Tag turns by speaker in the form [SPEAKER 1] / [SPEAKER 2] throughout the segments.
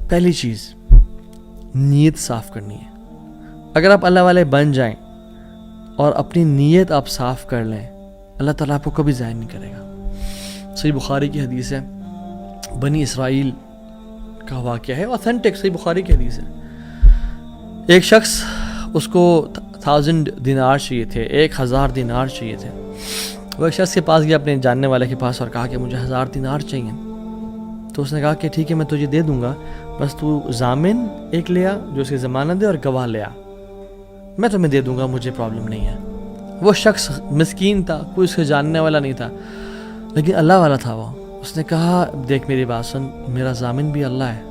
[SPEAKER 1] پہلی چیز نیت صاف کرنی ہے. اگر آپ اللہ والے بن جائیں اور اپنی نیت آپ صاف کر لیں, اللہ تعالیٰ آپ کو کبھی ضائع نہیں کرے گا. صحیح بخاری کی حدیث ہے, بنی اسرائیل کا واقعہ ہے, اوتھینٹک صحیح بخاری کی حدیث ہے. ایک شخص, اس کو 1000 دینار چاہیے تھے, 1000 دینار چاہیے تھے. وہ ایک شخص کے پاس گیا, اپنے جاننے والے کے پاس, اور کہا کہ مجھے 1000 دینار چاہیے. تو اس نے کہا کہ ٹھیک ہے میں تجھے دے دوں گا, بس تو ضامن ایک لے آ جو اس کی ضمانت دے, اور گواہ لے آ, میں تمہیں دے دوں گا, مجھے پرابلم نہیں ہے. وہ شخص مسکین تھا, کوئی اس کے جاننے والا نہیں تھا, لیکن اللہ والا تھا وہ. اس نے کہا دیکھ میری بات سن, میرا ضامن بھی اللہ ہے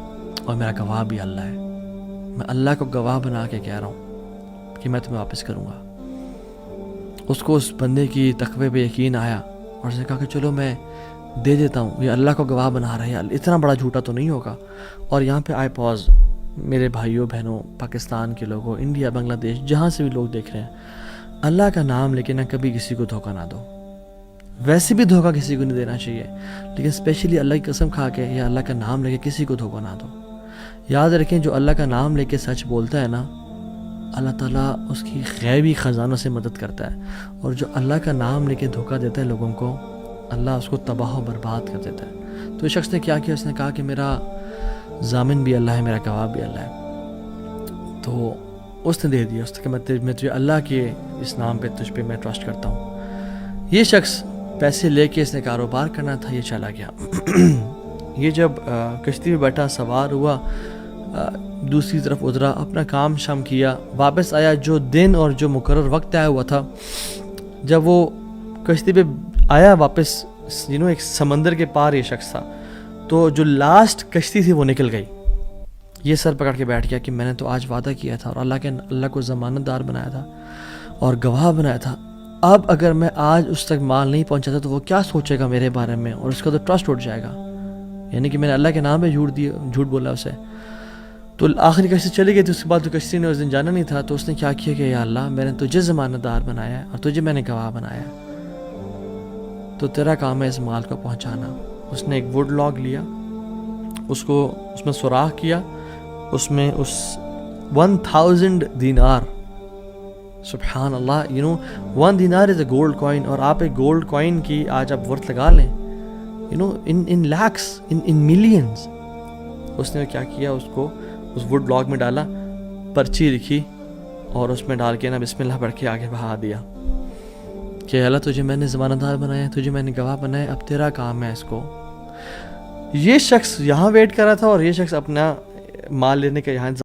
[SPEAKER 1] اور میرا گواہ بھی اللہ ہے. میں اللہ کو گواہ بنا کے کہہ رہا ہوں کہ میں تمہیں واپس کروں گا. اس کو اس بندے کی تقوی پہ یقین آیا, اور اس نے کہا کہ چلو میں دے دیتا ہوں, یہ اللہ کو گواہ بنا رہا ہے, اتنا بڑا جھوٹا تو نہیں ہوگا. اور یہاں پہ آئی پاز, میرے بھائیوں بہنوں, پاکستان کے لوگوں, انڈیا, بنگلہ دیش, جہاں سے بھی لوگ دیکھ رہے ہیں, اللہ کا نام لے کے نہ کبھی کسی کو دھوکہ نہ دو. ویسے بھی دھوکہ کسی کو نہیں دینا چاہیے, لیکن اسپیشلی اللہ کی قسم کھا کے یا اللہ کا نام لے کے کسی کو دھوکہ نہ دو. یاد رکھیں جو اللہ کا نام لے کے سچ بولتا ہے نا, اللہ تعالیٰ اس کی غیبی خزانوں سے مدد کرتا ہے, اور جو اللہ کا نام لے کے دھوکہ دیتا ہے لوگوں کو, اللہ اس کو تباہ و برباد کر دیتا ہے. تو اس شخص نے کیا کیا, اس نے کہا کہ میرا ضامن بھی اللہ ہے, میرا گواہ بھی اللہ ہے. تو اس نے دے دیا, اس نے کہا میں تجھے اللہ کے اس نام پہ تجھ پہ میں ٹرسٹ کرتا ہوں. یہ شخص پیسے لے کے اس نے کاروبار کرنا تھا, یہ چلا گیا. یہ جب کشتی میں بیٹھا, سوار ہوا, دوسری طرف اترا, اپنا کام شام کیا, واپس آیا. جو دن اور جو مقرر وقت آیا ہوا تھا, جب وہ کشتی پہ آیا واپس, ایک سمندر کے پار یہ شخص تھا, تو جو لاسٹ کشتی تھی وہ نکل گئی. یہ سر پکڑ کے بیٹھ گیا کہ میں نے تو آج وعدہ کیا تھا, اور اللہ کو ضمانت دار بنایا تھا اور گواہ بنایا تھا. اب اگر میں آج اس تک مال نہیں پہنچاتا تو وہ کیا سوچے گا میرے بارے میں, اور اس کا تو ٹرسٹ اٹھ جائے گا, یعنی کہ میں نے اللہ کے نام پہ جھوٹ بولا اسے. تو آخری کشتی چلی گئی تھی. اس کے بعد تو کشتی نے اس دن جانا نہیں تھا, تو اس نے کیا کیا کہ یا اللہ میں نے تجھے ضمانت دار بنایا ہے اور تجھے میں نے گواہ بنایا ہے, تو تیرا کام ہے اس مال کو پہنچانا. اس نے ایک ووڈ لاگ لیا, اس میں سوراخ کیا, اس میں اس 1000 دینار, سبحان اللہ, 1 دینار از اے گولڈ کوائن, اور آپ ایک گولڈ کوائن کی آج آپ ورتھ لگا لیں, ان لیکس, ان ملینز. اس نے کیا کیا, اس کو اس ووڈ لاگ میں ڈالا, پرچی لکھی, اور اس میں ڈال کے نا بسم اللہ پڑھ کے آگے بہا دیا کہ اللہ تجھے میں نے ضمانت دار بنایا, تجھے میں نے گواہ بنایا, اب تیرا کام ہے اس کو. یہ شخص یہاں ویٹ کر رہا تھا, اور یہ شخص اپنا مال لینے کا یہاں